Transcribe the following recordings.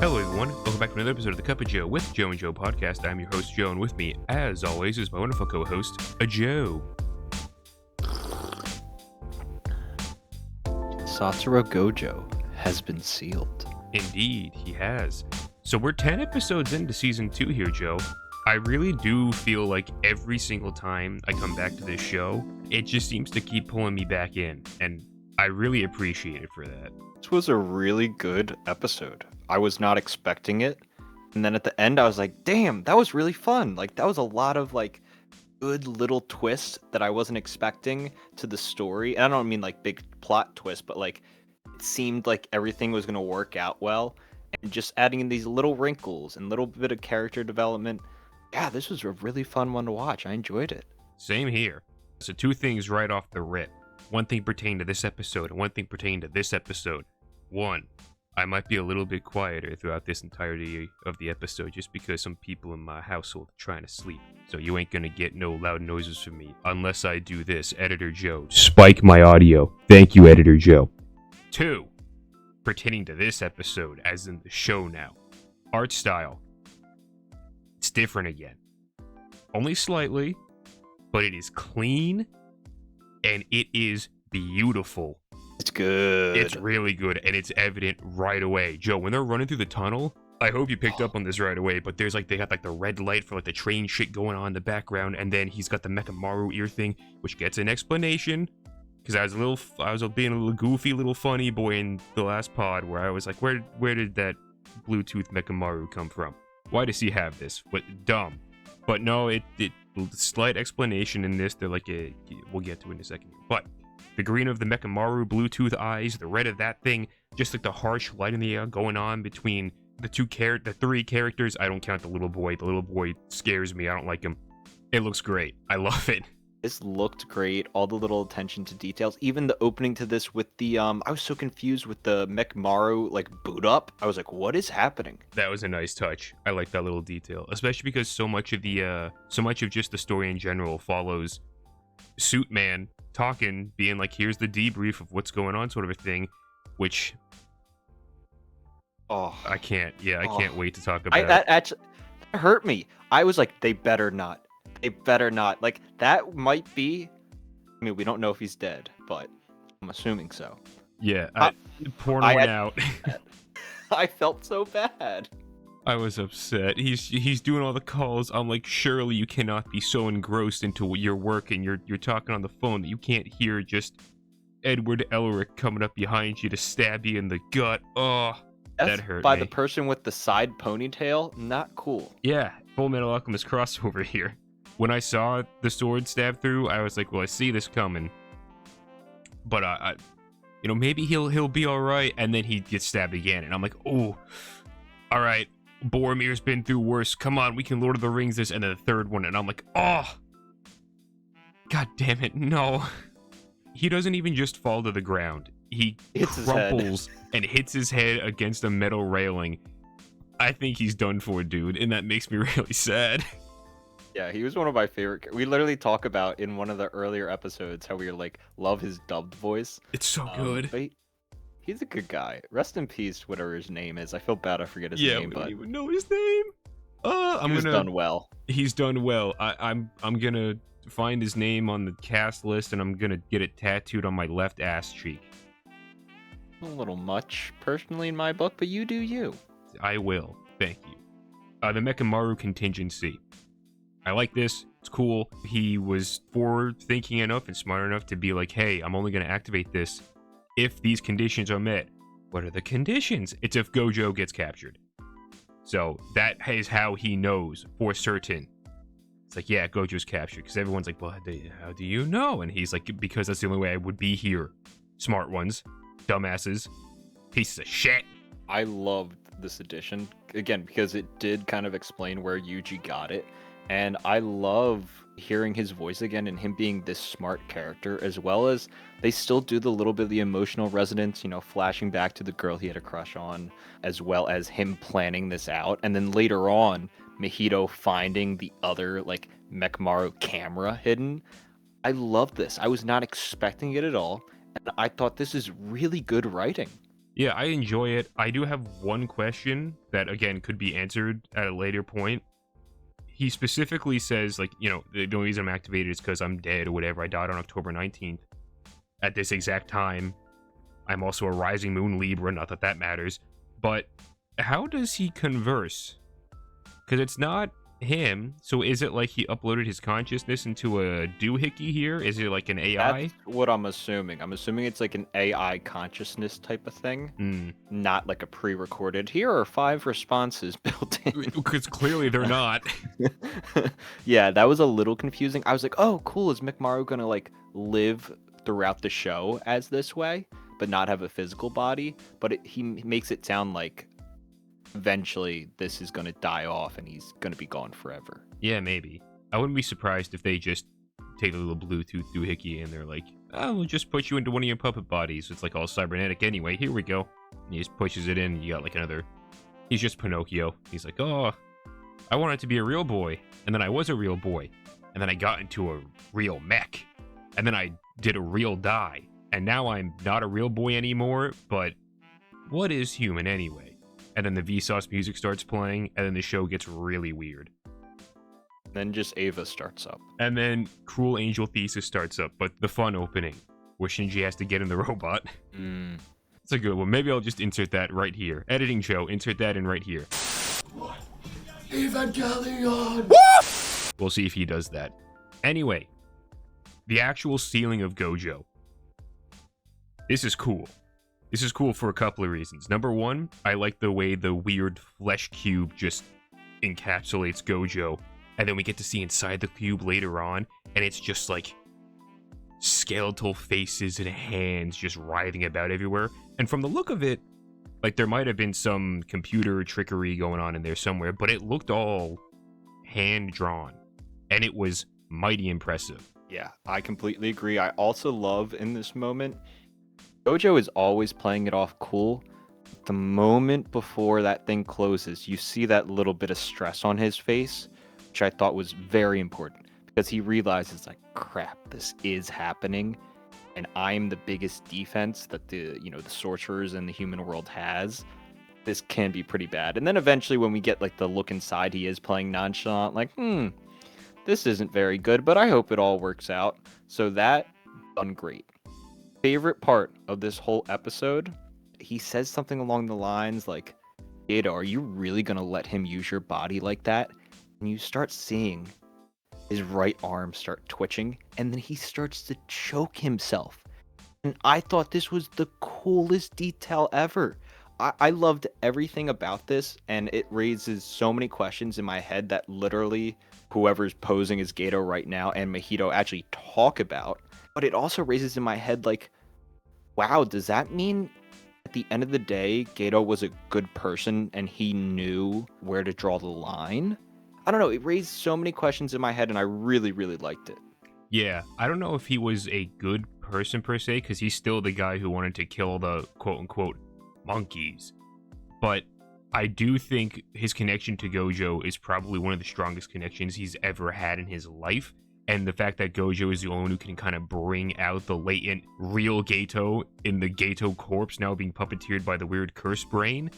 Hello, everyone. Welcome back to another episode of the Cup of Joe with Joe and Joe podcast. I'm your host, Joe, and with me, as always, is my wonderful co-host, Joe. Satoru Gojo has been sealed. Indeed, he has. So we're 10 episodes into Season 2 here, Joe. I really do feel like every single time I come back to this show, it just seems to keep pulling me back in, and I really appreciate it for that. This was a really good episode. I was not expecting it. And then at the end, I was like, damn, that was really fun. Like, that was a lot of, good little twists that I wasn't expecting to the story. And I don't mean, big plot twists, but, it seemed like everything was going to work out well. And just adding in these little wrinkles and little bit of character development. Yeah, this was a really fun one to watch. I enjoyed it. Same here. So two things right off the rip. One thing pertained to this episode, and one thing pertained to this episode. One, I might be a little bit quieter throughout this entirety of the episode just because some people in my household are trying to sleep. So you ain't gonna get no loud noises from me unless I do this, Editor Joe. Spike my audio. Thank you, Editor Joe. Two, pertaining to this episode, as in the show now. Art style. It's different again. Only slightly, but it is clean and it is beautiful. It's good. It's really good, and it's evident right away. Joe, when they're running through the tunnel, I hope you picked up on this right away, but there's they got the red light for the train shit going on in the background, and then he's got the Mechamaru ear thing, which gets an explanation. Because I was being a little goofy, little funny boy in the last pod where I was like, where did that Bluetooth Mechamaru come from? Why does he have this? What dumb. But no, it slight explanation in this. They're we'll get to it in a second. But the green of the Mechamaru Bluetooth eyes, the red of that thing, just the harsh light in the air going on between the three characters. I don't count the little boy. The little boy scares me. I don't like him. It looks great. I love it. This looked great. All the little attention to details. Even the opening to this with the I was so confused with the Mechamaru boot up. I was like, what is happening? That was a nice touch. I like that little detail, especially because so much of just the story in general follows Suit Man talking, being like, here's the debrief of what's going on, sort of a thing, which I can't wait to talk about. That actually hurt me. I was like, they better not. They better not. That might be, I mean, we don't know if he's dead, but I'm assuming so. Yeah, pouring one out. I felt so bad. I was upset. He's doing all the calls. I'm like, surely you cannot be so engrossed into your work and you're talking on the phone that you can't hear just Edward Elric coming up behind you to stab you in the gut. Oh, that hurt by me. The person with the side ponytail. Not cool. Yeah, Full Metal Alchemist crossover here. When I saw the sword stab through, I was like, well, I see this coming. But maybe he'll be all right. And then he gets stabbed again, and I'm like, oh, all right. Boromir's been through worse. Come on, we can Lord of the Rings this. And then the third one, and I'm like, oh, god damn it, no. He doesn't even just fall to the ground. He crumples and hits his head against a metal railing. I think he's done for, dude, and that makes me really sad. Yeah, he was one of my favorite. We literally talk about in one of the earlier episodes how we were love his dubbed voice. It's so good. But he's a good guy. Rest in peace, whatever his name is. I feel bad I forget his name. Yeah, we don't even know his name. He's done well. He's done well. I'm gonna find his name on the cast list, and I'm gonna get it tattooed on my left ass cheek. A little much, personally, in my book, but you do you. I will. Thank you. The Mechamaru contingency. I like this. It's cool. He was forward-thinking enough and smart enough to be like, hey, I'm only going to activate this if these conditions are met. What are the conditions? It's if Gojo gets captured. So that is how he knows for certain. It's like, yeah, Gojo's captured. Because everyone's like, well, how do you know? And he's like, because that's the only way I would be here. Smart ones. Dumbasses. Pieces of shit. I loved this edition, again, because it did kind of explain where Yuji got it. And I love hearing his voice again and him being this smart character, as well as they still do the little bit of the emotional resonance, flashing back to the girl he had a crush on, as well as him planning this out. And then later on, Mahito finding the other, Mechamaru camera hidden. I love this. I was not expecting it at all. And I thought this is really good writing. Yeah, I enjoy it. I do have one question that, again, could be answered at a later point. He specifically says, like, you know, the only reason I'm activated is because I'm dead or whatever. I died on October 19th. At this exact time, I'm also a rising moon Libra, not that that matters. But how does he converse? Because it's not him. So is it like he uploaded his consciousness into a doohickey here? Is it like an AI? That's what I'm assuming. I'm assuming it's like an AI consciousness type of thing, not like a pre-recorded. Here are 5 responses built in. Because clearly they're not. Yeah, that was a little confusing. I was like, oh, cool. Is McMaru gonna like live throughout the show as this way, but not have a physical body? But he makes it sound like eventually this is going to die off and he's going to be gone forever. Yeah, maybe. I wouldn't be surprised if they just take a little Bluetooth doohickey and they're like, oh, we'll just put you into one of your puppet bodies. It's like all cybernetic anyway. Here we go. And he just pushes it in and you got like another... He's just Pinocchio. He's like, oh, I wanted to be a real boy. And then I was a real boy. And then I got into a real mech. And then I did a real die. And now I'm not a real boy anymore, but what is human anyway? And then the Vsauce music starts playing, and then the show gets really weird. Then just Ava starts up. And then Cruel Angel Thesis starts up, but the fun opening, where Shinji has to get in the robot. It's a good one. Maybe I'll just insert that right here. Editing Joe, insert that in right here. Evangelion! We'll see if he does that. Anyway, the actual sealing of Gojo. This is cool. This is cool for a couple of reasons. Number one, I like the way the weird flesh cube just encapsulates Gojo. And then we get to see inside the cube later on, and it's just like skeletal faces and hands just writhing about everywhere. And from the look of it, like there might have been some computer trickery going on in there somewhere, but it looked all hand-drawn. And it was mighty impressive. Yeah, I completely agree. I also love in this moment... Gojo is always playing it off cool. The moment before that thing closes, you see that little bit of stress on his face, which I thought was very important because he realizes like, crap, this is happening, and I'm the biggest defense that the sorcerers in the human world has. This can be pretty bad. And then eventually when we get like the look inside, he is playing nonchalant, like, this isn't very good, but I hope it all works out. So that done great. Favorite part of this whole episode, he says something along the lines like, Ada, are you really gonna let him use your body like that? And you start seeing his right arm start twitching, and then he starts to choke himself. And I thought this was the coolest detail ever. I loved everything about this, and it raises so many questions in my head that literally whoever's posing as Gato right now and Mahito actually talk about. But it also raises in my head, like, wow, does that mean at the end of the day, Gato was a good person and he knew where to draw the line? I don't know. It raised so many questions in my head and I really, really liked it. Yeah, I don't know if he was a good person per se, because he's still the guy who wanted to kill the quote-unquote monkeys. But I do think his connection to Gojo is probably one of the strongest connections he's ever had in his life. And the fact that Gojo is the only one who can kind of bring out the latent real Gato in the Gato corpse now being puppeteered by the weird curse brain.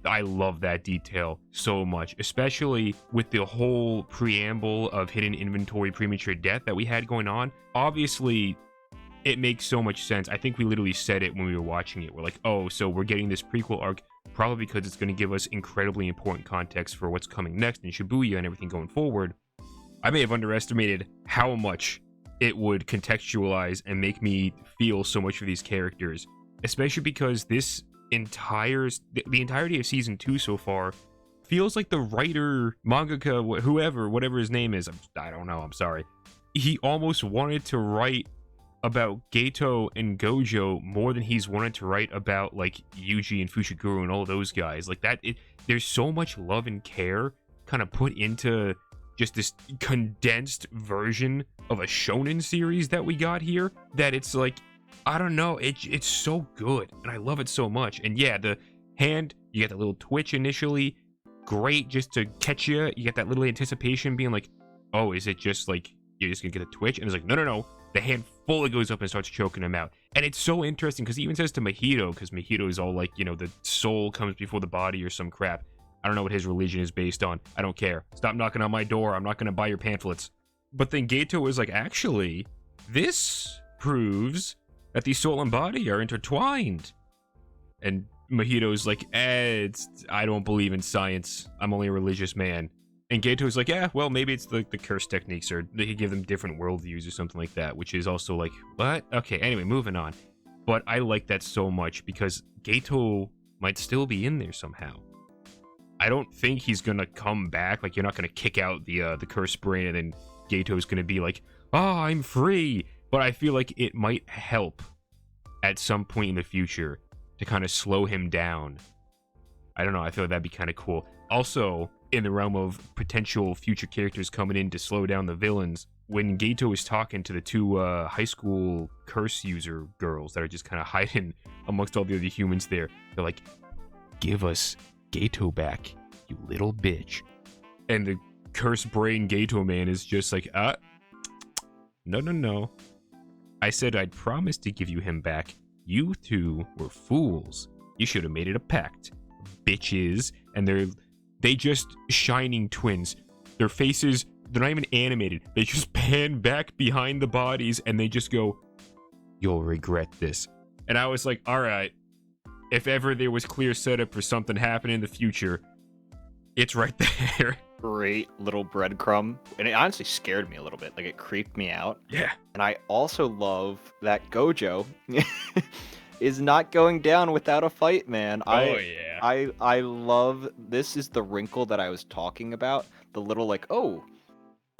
I love that detail so much, especially with the whole preamble of hidden inventory premature death that we had going on. Obviously, it makes so much sense. I think we literally said it when we were watching it. We're like, oh, so we're getting this prequel arc probably because it's going to give us incredibly important context for what's coming next in Shibuya and everything going forward. I may have underestimated how much it would contextualize and make me feel so much for these characters, especially because this the entirety of season 2 so far feels like the writer, mangaka, whatever his name is, I don't know, I'm sorry. He almost wanted to write about Gato and Gojo more than he's wanted to write about like Yuji and Fushiguro and all those guys. Like that, there's so much love and care kind of put into just this condensed version of a shonen series that we got here, that it's like, I don't know, it's so good, and I love it so much. And yeah, the hand, you get that little twitch initially, great, just to catch you. You get that little anticipation being like, oh, is it just like, you're just gonna get a twitch? And it's like, no, the hand fully goes up and starts choking him out. And it's so interesting because he even says to Mahito, because Mahito is all like, you know, the soul comes before the body or some crap. I don't know what his religion is based on. I don't care. Stop knocking on my door. I'm not going to buy your pamphlets. But then Geto is like, actually, this proves that the soul and body are intertwined. And Mahito's like, I don't believe in science. I'm only a religious man. And Geto's like, yeah, well, maybe it's the curse techniques, or they could give them different worldviews or something like that, which is also like, what? Okay, anyway, moving on. But I like that so much because Geto might still be in there somehow. I don't think he's gonna come back. Like, you're not gonna kick out the cursed brain and then Geto's gonna be like, oh, I'm free. But I feel like it might help at some point in the future to kind of slow him down. I don't know. I feel like that'd be kind of cool. Also, in the realm of potential future characters coming in to slow down the villains, when Geto is talking to the two high school curse user girls that are just kind of hiding amongst all the other humans there, they're like, give us Geto back, you little bitch. And the cursed brain Geto man is just like, no. I said I'd promise to give you him back. You two were fools. You should have made it a pact. Bitches. And they just shining twins. Their faces, they're not even animated. They just pan back behind the bodies and they just go, you'll regret this. And I was like, all right, if ever there was clear setup for something happening in the future, it's right there. Great little breadcrumb. And it honestly scared me a little bit. Like, it creeped me out. Yeah. And I also love that Gojo is not going down without a fight, man. Yeah. I love, this is the wrinkle that I was talking about. The little like, oh,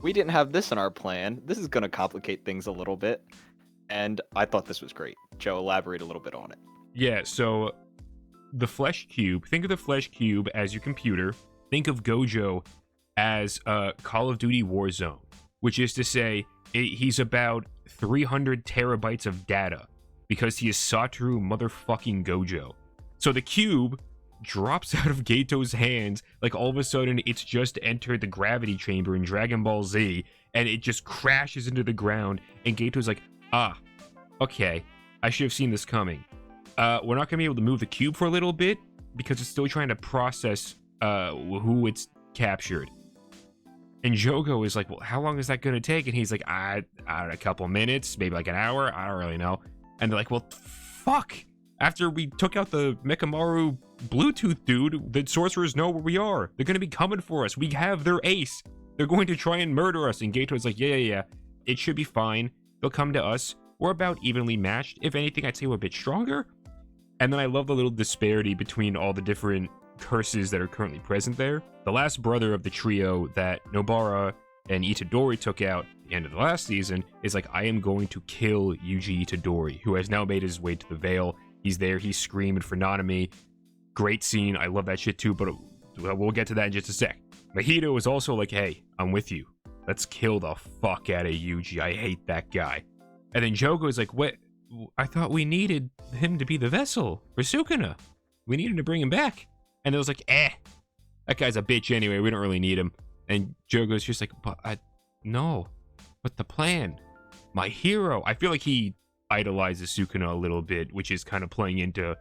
we didn't have this in our plan. This is going to complicate things a little bit. And I thought this was great. Joe, elaborate a little bit on it. Yeah, so the flesh cube, think of the flesh cube as your computer. Think of Gojo as Call of Duty Warzone, which is to say he's about 300 terabytes of data because he is Satoru motherfucking Gojo. So the cube drops out of Geto's hands like all of a sudden it's just entered the gravity chamber in Dragon Ball Z and it just crashes into the ground and Geto's like, okay, I should have seen this coming. We're not going to be able to move the cube for a little bit because it's still trying to process who it's captured. And Jogo is like, well, how long is that going to take? And he's like, I don't know, a couple minutes, maybe like an hour. I don't really know. And they're like, well, fuck. After we took out the Mekamaru Bluetooth dude, the sorcerers know where we are. They're going to be coming for us. We have their ace. They're going to try and murder us. And Gato's like, yeah. It should be fine. They'll come to us. We're about evenly matched. If anything, I'd say we're a bit stronger. And then I love the little disparity between all the different curses that are currently present there. The last brother of the trio that Nobara and Itadori took out at the end of the last season is like, I am going to kill Yuji Itadori, who has now made his way to the Veil. He's there, he's screaming for Nanami. Great scene, I love that shit too, but we'll get to that in just a sec. Mahito is also like, hey, I'm with you. Let's kill the fuck out of Yuji, I hate that guy. And then Jogo is like, what? I thought we needed him to be the vessel for Sukuna. We needed to bring him back. And it was like, that guy's a bitch anyway. We don't really need him. And Jogo's just like, but no. But the plan, my hero. I feel like he idolizes Sukuna a little bit, which is kind of playing into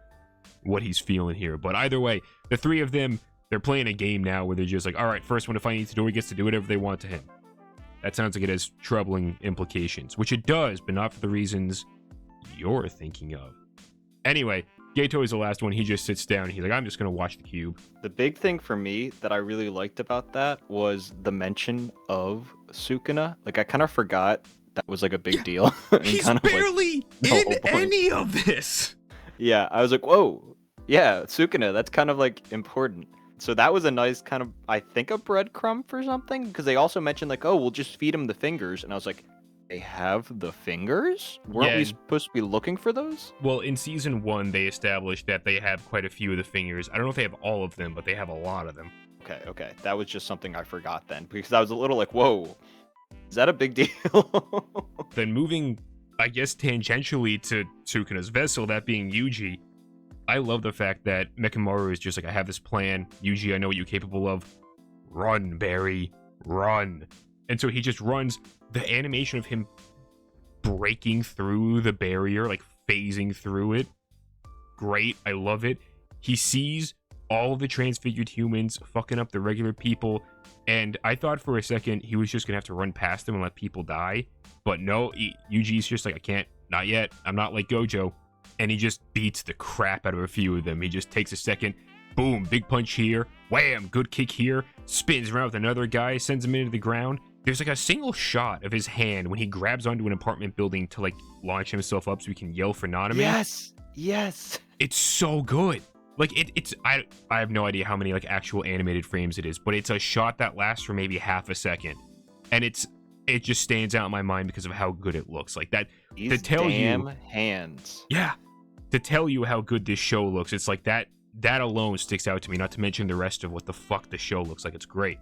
what he's feeling here. But either way, the three of them, they're playing a game now where they're just like, all right, first one to find Itadori gets to do whatever they want to him. That sounds like it has troubling implications, which it does, but not for the reasons you're thinking of. Anyway, Geto is the last one. He just sits down. He's like, I'm just going to watch the cube. The big thing for me that I really liked about that was the mention of Sukuna. Like, I kind of forgot that was like a big deal. He's kind of barely in any of this. Yeah, I was like, whoa. Yeah, Sukuna, that's kind of like important. So that was a nice kind of, I think, a breadcrumb for something. Because they also mentioned like, oh, we'll just feed him the fingers. And I was like, they have the fingers? Weren't we supposed to be looking for those? Well, in season 1, they established that they have quite a few of the fingers. I don't know if they have all of them, but they have a lot of them. Okay. That was just something I forgot then. Because I was a little like, whoa, is that a big deal? Then moving, I guess, tangentially to Sukuna's vessel, that being Yuji, I love the fact that Mekamaru is just like, I have this plan. Yuji, I know what you're capable of. Run, Barry. Run. And so he just runs. The animation of him breaking through the barrier, like phasing through it. Great. I love it. He sees all of the transfigured humans fucking up the regular people. And I thought for a second he was just going to have to run past them and let people die. But no, Yuji's just like, I can't. Not yet. I'm not like Gojo. And he just beats the crap out of a few of them. He just takes a second. Boom. Big punch here. Wham. Good kick here. Spins around with another guy. Sends him into the ground. There's like a single shot of his hand when he grabs onto an apartment building to like launch himself up so he can yell for Nanami. Yes. Yes. It's so good. Like it's I have no idea how many like actual animated frames it is, but it's a shot that lasts for maybe half a second. And it just stands out in my mind because of how good it looks. Like that These to tell damn you hands. Yeah. To tell you how good this show looks, it's like that alone sticks out to me, not to mention the rest of what the fuck the show looks like. It's great.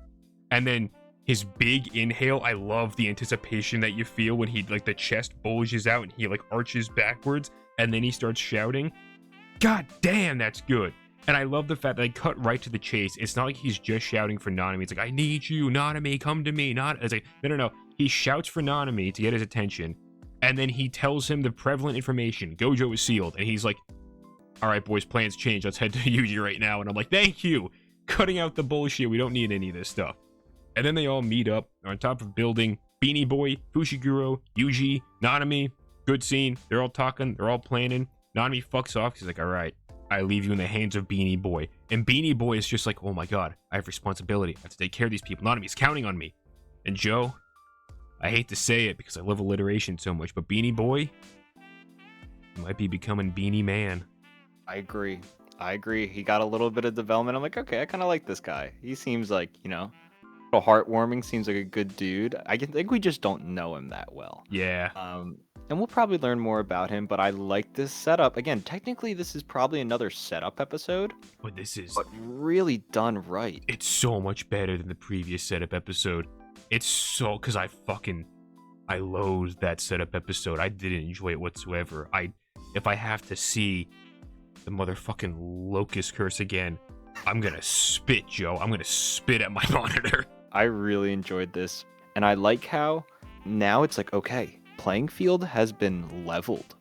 And then his big inhale, I love the anticipation that you feel when he like the chest bulges out and he like arches backwards and then he starts shouting. God damn, that's good. And I love the fact that they cut right to the chase. It's not like he's just shouting for Nanami. It's like, I need you, Nanami, come to me. It's like, no. He shouts for Nanami to get his attention. And then he tells him the prevalent information. Gojo is sealed. And he's like, all right, boys, plans change. Let's head to Yuji right now. And I'm like, thank you. Cutting out the bullshit. We don't need any of this stuff. And then they all meet up on top of building. Beanie Boy, Fushiguro, Yuji, Nanami. Good scene. They're all talking. They're all planning. Nanami fucks off. He's like, all right, I leave you in the hands of Beanie Boy. And Beanie Boy is just like, oh my god, I have responsibility. I have to take care of these people. Nanami's counting on me. And Joe, I hate to say it because I love alliteration so much, but Beanie Boy might be becoming Beanie Man. I agree. He got a little bit of development. I'm like, okay, I kind of like this guy. He seems like, a little heartwarming. Seems like a good dude. I think we just don't know him that well. Yeah. And we'll probably learn more about him, but I like this setup. Again, technically, this is probably another setup episode. But this is... But really done right. It's so much better than the previous setup episode. It's so... Because I loathed that setup episode. I didn't enjoy it whatsoever. If I have to see the motherfucking locust curse again, I'm gonna spit, Joe. I'm gonna spit at my monitor. I really enjoyed this. And I like how now it's like, okay, playing field has been leveled.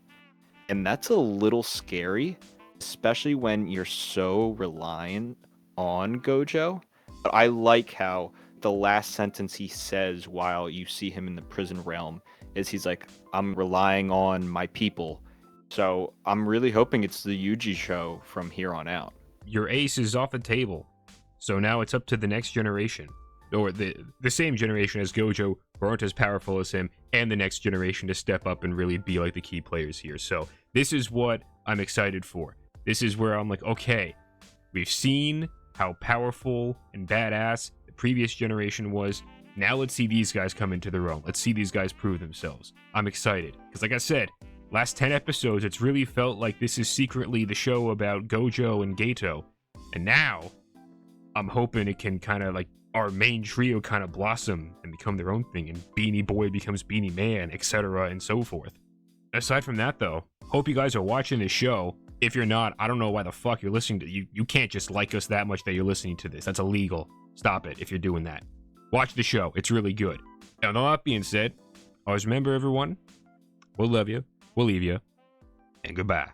And that's a little scary, especially when you're so reliant on Gojo. But I like how the last sentence he says while you see him in the prison realm is he's like, I'm relying on my people. So I'm really hoping it's the Yuji show from here on out. Your ace is off the table. So now it's up to the next generation. Or the same generation as Gojo, who aren't as powerful as him, and the next generation to step up and really be like the key players here. So this is what I'm excited for. This is where I'm like, okay, we've seen how powerful and badass the previous generation was. Now let's see these guys come into their own. Let's see these guys prove themselves. I'm excited. Because like I said, last 10 episodes, it's really felt like this is secretly the show about Gojo and Gato. And now, I'm hoping it can kind of like, our main trio kind of blossom and become their own thing, and Beanie Boy becomes Beanie Man, etc. and so forth. Aside from that, though, hope you guys are watching this show. If you're not, I don't know why the fuck you're listening to. You can't just like us that much that you're listening to this. That's illegal. Stop it if you're doing that. Watch the show. It's really good. And all that being said, always remember, everyone, we'll love you, we'll leave you, and goodbye.